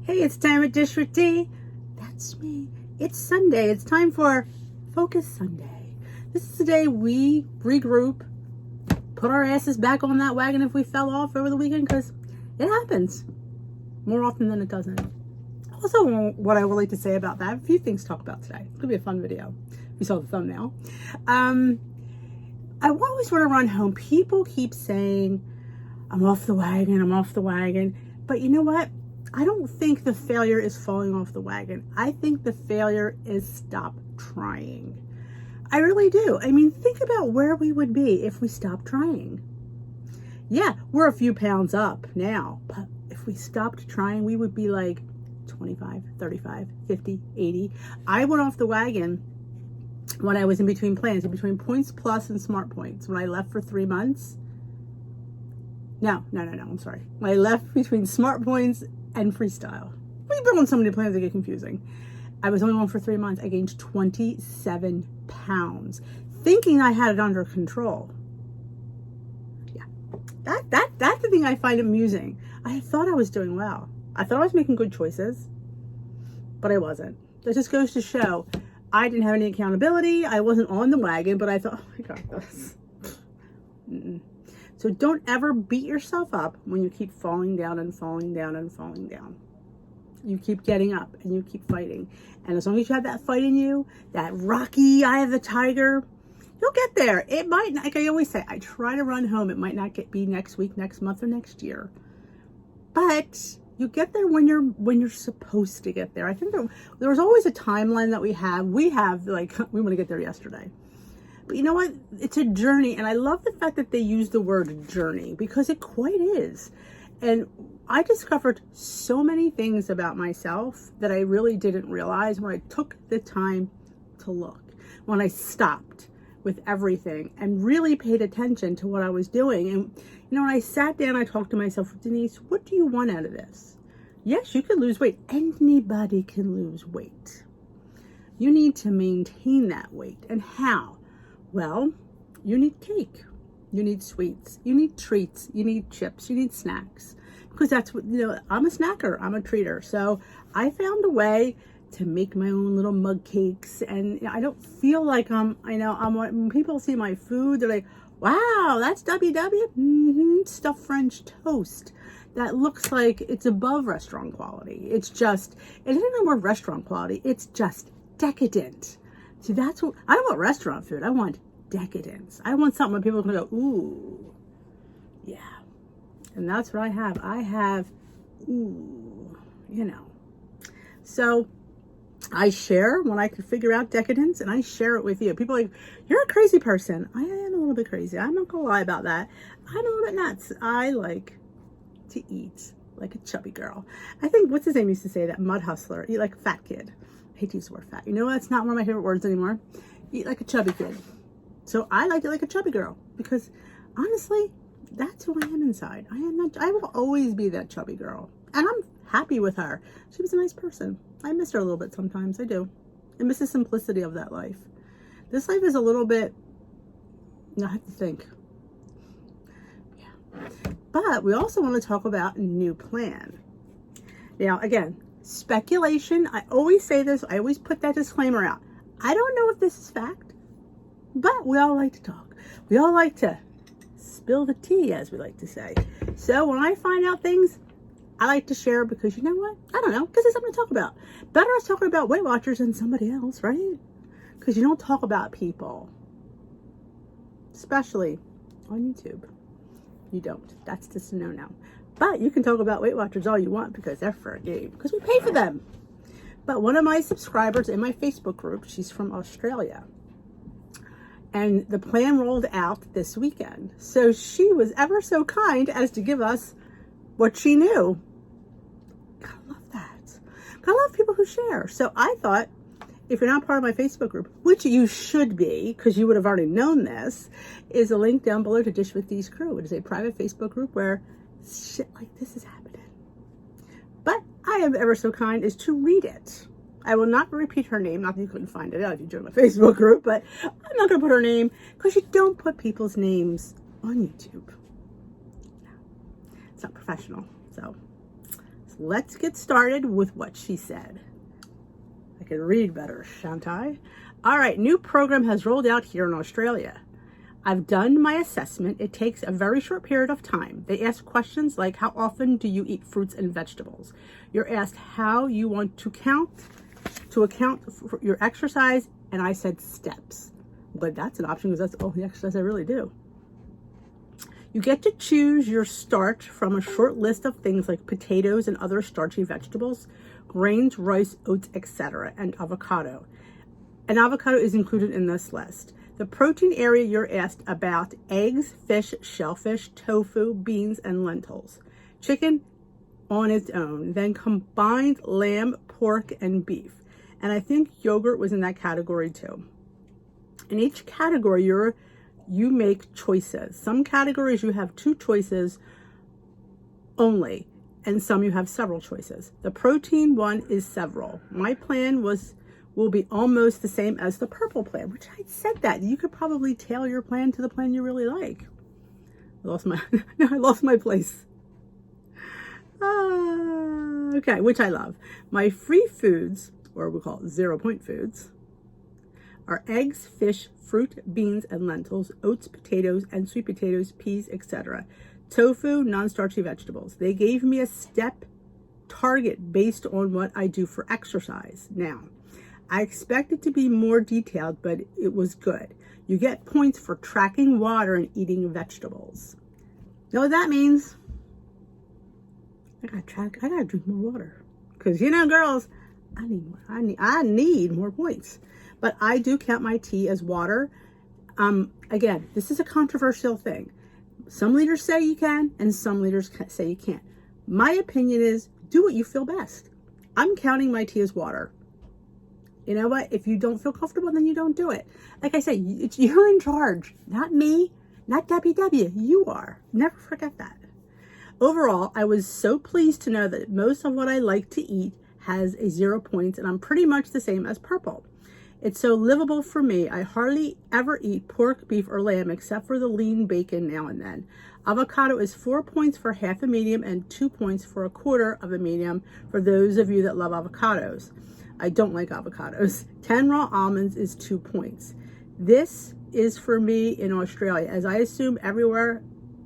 Hey, it's time at Dish with D. That's me. It's Sunday. It's time for Focus Sunday. This is the day we regroup, put our asses back on that wagon if we fell off over the weekend, because it happens more often than it doesn't. Also, what I would like to say about that, a few things to talk about today. It's going to be a fun video. You saw the thumbnail. I always want to run home. People keep saying, I'm off the wagon, I'm off the wagon. But you know what? I don't think the failure is falling off the wagon. I think the failure is stop trying. I really do. I mean, think about where we would be if we stopped trying. Yeah, we're a few pounds up now, but if we stopped trying, we would be like 25, 35, 50, 80. I went off the wagon when I was in between plans, in between Points Plus and Smart Points. When I left for 3 months. No, I'm sorry. When I left between Smart Points and Freestyle. We've been on so many plans that get confusing. I was only on for 3 months. I gained 27 pounds, thinking I had it under control. Yeah, that's the thing I find amusing. I thought I was doing well. I thought I was making good choices, but I wasn't. That just goes to show I didn't have any accountability. I wasn't on the wagon, but I thought, oh my God, this. So don't ever beat yourself up when you keep falling down and falling down and falling down. You keep getting up and you keep fighting. And as long as you have that fight in you, that rocky eye of the tiger, you'll get there. It might, like I always say, I try to run home. It might not be next week, next month, or next year. But you get there when you're supposed to get there. I think there was always a timeline that we have. We have, like, we want to get there yesterday. But you know what? It's a journey. And I love the fact that they use the word journey, because it quite is. And I discovered so many things about myself that I really didn't realize when I took the time to look, when I stopped with everything and really paid attention to what I was doing. And, you know, when I sat down, I talked to myself, Denise, what do you want out of this? Yes, you can lose weight. Anybody can lose weight. You need to maintain that weight. And how? Well, you need cake. You need sweets. You need treats. You need chips. You need snacks. Because that's what, you know, I'm a snacker. I'm a treater. So I found a way to make my own little mug cakes. And I don't feel like when people see my food, they're like, wow, that's WW. Stuffed French toast. That looks like it's above restaurant quality. It's just, it isn't even more restaurant quality. It's just decadent. See, that's what, I don't want restaurant food. I want decadence. I want something where people can go, ooh, yeah. And that's what I have. I have, ooh, you know. So I share when I can figure out decadence, and I share it with you. People are like, you're a crazy person. I am a little bit crazy. I'm not going to lie about that. I'm a little bit nuts. I like to eat like a chubby girl. I think, what's his name used to say that? Mud Hustler. Eat like a fat kid. I hate to use the word fat. You know, that's not one of my favorite words anymore. Eat like a chubby kid. So I like it like a chubby girl, because honestly, that's who I am inside. I will always be that chubby girl. And I'm happy with her. She was a nice person. I miss her a little bit sometimes. I do. I miss the simplicity of that life. This life is a little bit, I have to think. Yeah. But we also want to talk about a new plan. Now, again, speculation. I always say this. I always put that disclaimer out. I don't know if this is fact, but we all like to talk. We all like to spill the tea, as we like to say. So when I find out things, I like to share, because you know what? I don't know, because there's something to talk about. Better us talking about Weight Watchers than somebody else, right? Because you don't talk about people, especially on YouTube. You don't. That's just a no-no. But you can talk about Weight Watchers all you want, because they're for a game, because we pay for them. But one of my subscribers in my Facebook group, she's from Australia, and the plan rolled out this weekend. So she was ever so kind as to give us what she knew. I love that. I love people who share. So I thought, if you're not part of my Facebook group, which you should be, because you would have already known this, is a link down below to Dish with D's Crew. It is a private Facebook group where shit like this is happening. But I am ever so kind as to read it. I will not repeat her name. Not that you couldn't find it out if you joined my Facebook group, but I'm not going to put her name, because you don't put people's names on YouTube. It's not professional. So let's get started with what she said. I can read better, shan't I? All right, new program has rolled out here in Australia. I've done my assessment. It takes a very short period of time. They ask questions like, how often do you eat fruits and vegetables? You're asked how you want to account for your exercise, and I said steps. But that's an option because that's all the exercise I really do. You get to choose your starch from a short list of things like potatoes and other starchy vegetables, grains, rice, oats, etc., and avocado. An avocado is included in this list. The protein area you're asked about: eggs, fish, shellfish, tofu, beans, and lentils. Chicken on its own, then combined lamb, pork, and beef. And I think yogurt was in that category too. In each category, you make choices. Some categories you have 2 choices only, and some you have several choices. The protein one is several. My plan will be almost the same as the purple plan, which I said that. You could probably tailor your plan to the plan you really like. I lost my place. Okay, which I love. My free foods, or we call it 0-point foods, are eggs, fish, fruit, beans, and lentils, oats, potatoes, and sweet potatoes, peas, etc. Tofu, non-starchy vegetables. They gave me a step target based on what I do for exercise. Now, I expect it to be more detailed, but it was good. You get points for tracking water and eating vegetables. You know what that means? I gotta drink more water. Because, girls, I need more points. But I do count my tea as water. Again, this is a controversial thing. Some leaders say you can, and some leaders say you can't. My opinion is, do what you feel best. I'm counting my tea as water. You know what? If you don't feel comfortable, then you don't do it. Like I say, you're in charge. Not me, not WW. You are. Never forget that. Overall, I was so pleased to know that most of what I like to eat has a 0 points, and I'm pretty much the same as purple. It's so livable for me. I hardly ever eat pork, beef, or lamb except for the lean bacon now and then. Avocado is 4 points for half a medium and 2 points for a quarter of a medium for those of you that love avocados. I don't like avocados. 10 raw almonds is 2 points. This is for me in Australia, as I assume everyone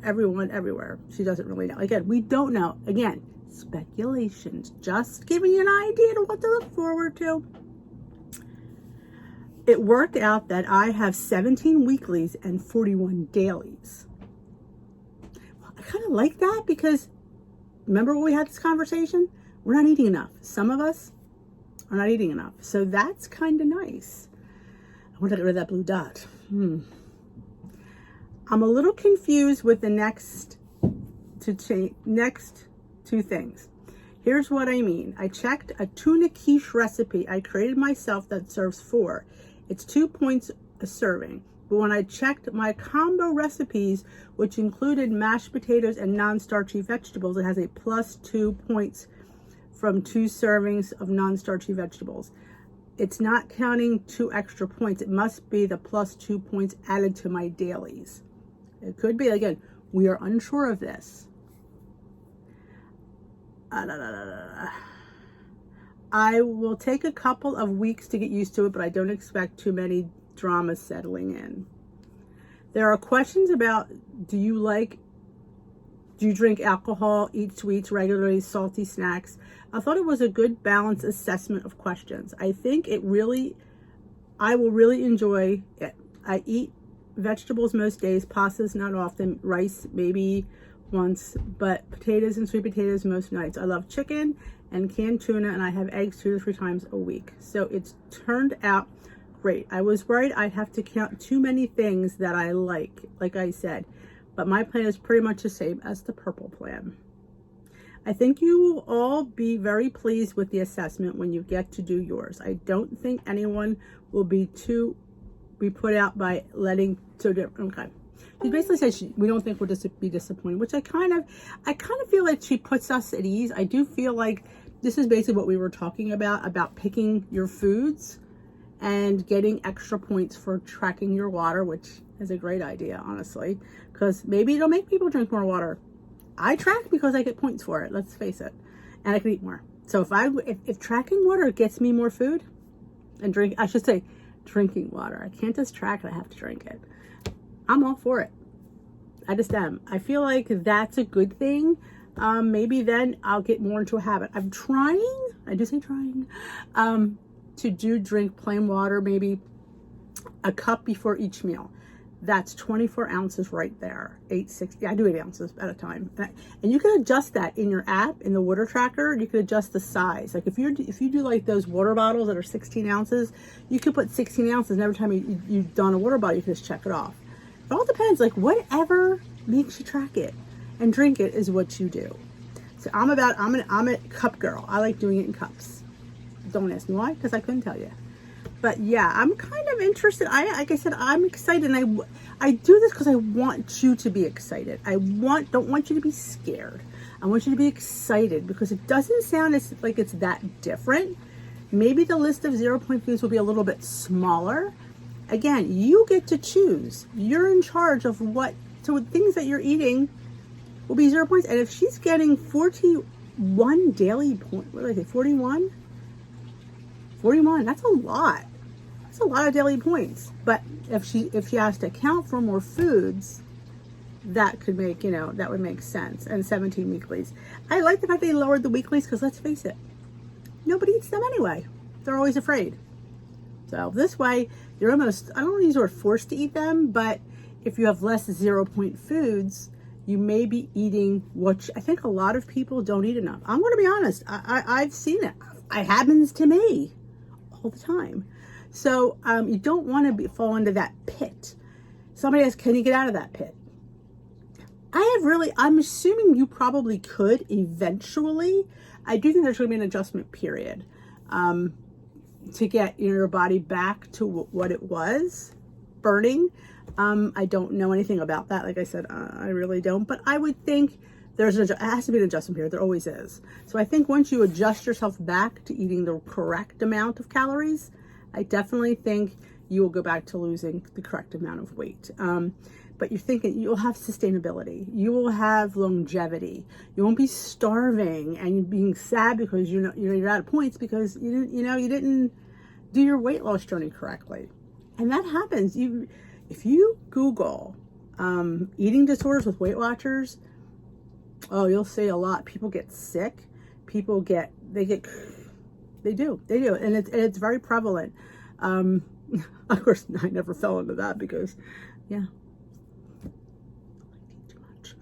everywhere. She doesn't really know. Again, we don't know. Again, speculations. Just giving you an idea to what to look forward to. It worked out that I have 17 weeklies and 41 dailies. Well, I kind of like that because remember when we had this conversation? We're not eating enough. Some of us are not eating enough. So that's kind of nice. I want to get rid of that blue dot. I'm a little confused with the next 2 things. Here's what I mean. I checked a tuna quiche recipe I created myself that serves 4. It's 2 points a serving. But when I checked my combo recipes, which included mashed potatoes and non-starchy vegetables, it has a plus 2 points from 2 servings of non-starchy vegetables. It's not counting 2 extra points. It must be the plus 2 points added to my dailies. It could be, again, we are unsure of this. I will take a couple of weeks to get used to it, but I don't expect too many dramas settling in. There are questions about, do you drink alcohol, eat sweets regularly, salty snacks? I thought it was a good balanced assessment of questions. I think I will really enjoy it. I eat vegetables most days, pastas not often, rice maybe once, but potatoes and sweet potatoes most nights. I love chicken and canned tuna, and I have eggs 2 to 3 times a week. So it's turned out great. I was worried I'd have to count too many things that I like I said, but my plan is pretty much the same as the purple plan. I think you will all be very pleased with the assessment when you get to do yours. I don't think anyone will be put out by letting okay. She basically says we don't think we'll be disappointed, which I kind of feel like she puts us at ease. I do feel like this is basically what we were talking about picking your foods and getting extra points for tracking your water, which is a great idea, honestly, because maybe it'll make people drink more water. I track because I get points for it, let's face it, and I can eat more. So if tracking water gets me more food and I should say drinking water. I can't just track it, I have to drink it. I'm all for it. I just am. I feel like that's a good thing. Maybe then I'll get more into a habit. I'm trying, I do say trying, to drink plain water, maybe a cup before each meal. That's 24 ounces right there. 860. I do 8 ounces at a time. And you can adjust that in your app, in the water tracker. You can adjust the size. Like if you do like those water bottles that are 16 ounces, you could put 16 ounces, and every time you don a water bottle, you can just check it off. It all depends. Like whatever makes you track it and drink it is what you do. So I'm a cup girl. I like doing it in cups. Don't ask me why, because I couldn't tell you. But yeah, I'm kind of interested. Like I said, I'm excited, and I do this because I want you to be excited. Don't want you to be scared. I want you to be excited because it doesn't sound like it's that different. Maybe the list of 0 point foods will be a little bit smaller. Again, you get to choose. You're in charge of so things that you're eating will be 0 points. And if she's getting 41 daily points, what did I say, 41? 41, that's a lot. That's a lot of daily points. But if she has to account for more foods, that could make, that would make sense. And 17 weeklies. I like the fact they lowered the weeklies because let's face it, nobody eats them anyway. They're always afraid. So this way, you're almost, I don't want to use the word forced to eat them, but if you have less 0 point foods, you may be eating what I think a lot of people don't eat enough. I'm going to be honest. I've seen it. It happens to me all the time. So you don't want to fall into that pit. Somebody asks, can you get out of that pit? I'm assuming you probably could eventually. I do think there's going to be an adjustment period to get your body back to what it was burning. I don't know anything about that. Like I said, I really don't. But I would think it has to be an adjustment period. There always is. So I think once you adjust yourself back to eating the correct amount of calories, I definitely think you will go back to losing the correct amount of weight. But you're thinking you'll have sustainability. You will have longevity. You won't be starving and being sad because you're out of points because you didn't do your weight loss journey correctly. And that happens. If you Google eating disorders with Weight Watchers, oh, you'll see a lot. People get sick. They do, and it's very prevalent. Of course, I never fell into that because, yeah, too much.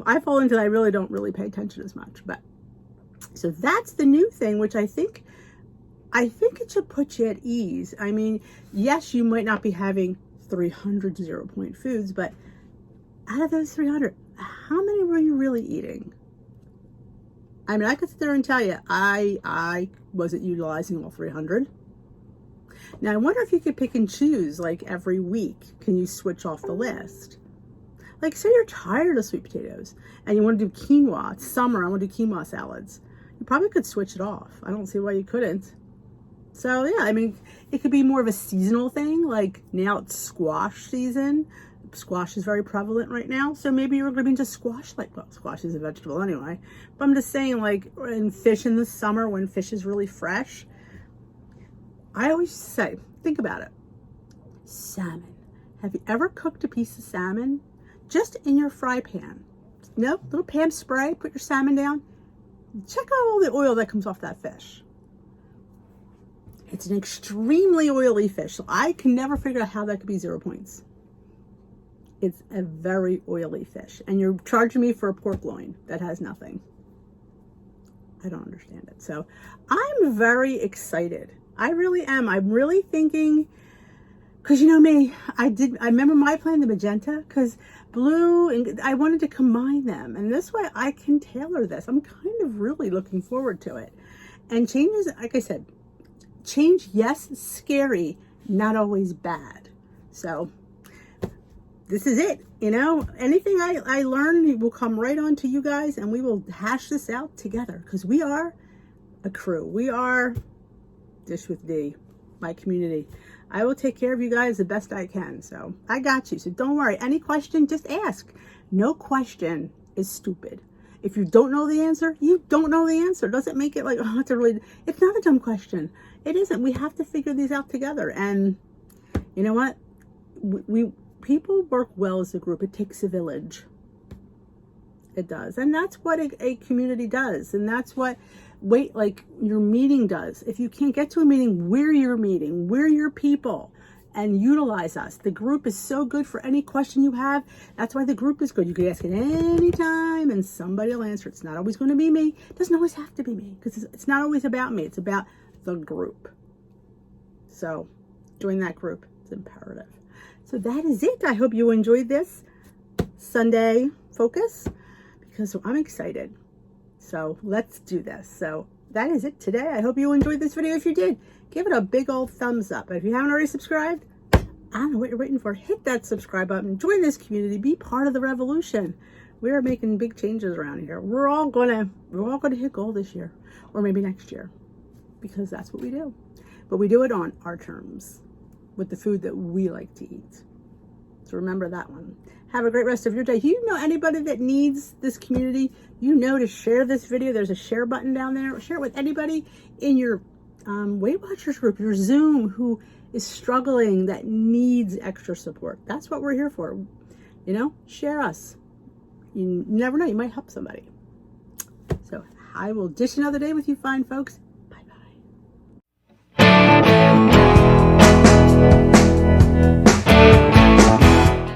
I fall into that. I really don't pay attention as much. But so that's the new thing, which I think it should put you at ease. I mean, yes, you might not be having 300 0 point foods, but out of those 300, how many were you really eating? I mean, I could sit there and tell you, I wasn't utilizing all 300. Now, I wonder if you could pick and choose, like every week, can you switch off the list? Like, say you're tired of sweet potatoes and you want to do quinoa. It's summer, I want to do quinoa salads. You probably could switch it off. I don't see why you couldn't. So, yeah, I mean, it could be more of a seasonal thing. Like, now it's squash season. Squash is very prevalent right now, so maybe you're going to be into squash. Squash is a vegetable anyway, but I'm just saying, like in fish in the summer when fish is really fresh, I always say, think about it. Salmon. Have you ever cooked a piece of salmon just in your fry pan? Nope, little pan spray, put your salmon down, check out all the oil that comes off that fish. It's an extremely oily fish, so I can never figure out how that could be 0 points. It's a very oily fish. And you're charging me for a pork loin that has nothing. I don't understand it. So I'm very excited. I really am. I'm really thinking, because you know me, I remember my plan, the magenta, because blue, and I wanted to combine them. And this way I can tailor this. I'm kind of really looking forward to it. And change is, like I said, change, yes, scary, not always bad. So this is it. Anything I learn will come right on to you guys, and we will hash this out together because we are a crew. We are Dish with D, my community. I will take care of you guys the best I can. So I got you. So don't worry. Any question, just ask. No question is stupid. If you don't know the answer, you don't know the answer. Doesn't make it like, oh, it's not a dumb question. It isn't. We have to figure these out together. And you know what? People work well as a group. It takes a village. It does. And that's what a community does. And that's what your meeting does. If you can't get to a meeting, we're your meeting. We're your people. And utilize us. The group is so good for any question you have. That's why the group is good. You can ask it any time and somebody will answer. It's not always going to be me. It doesn't always have to be me because it's not always about me. It's about the group. So join that group. It's imperative. So that is it. I hope you enjoyed this Sunday focus because I'm excited. So let's do this. So that is it today. I hope you enjoyed this video. If you did, give it a big old thumbs up. And if you haven't already subscribed, I don't know what you're waiting for. Hit that subscribe button. Join this community. Be part of the revolution. We are making big changes around here. We're all gonna hit goal this year, or maybe next year, because that's what we do. But we do it on our terms, with the food that we like to eat. So remember that one. Have a great rest of your day. If you know anybody that needs this community, you know to share this video. There's a share button down there. Share it with anybody in your Weight Watchers group, your Zoom, who is struggling, that needs extra support. That's what we're here for. You know, share us. You never know, you might help somebody. So I will dish another day with you fine folks.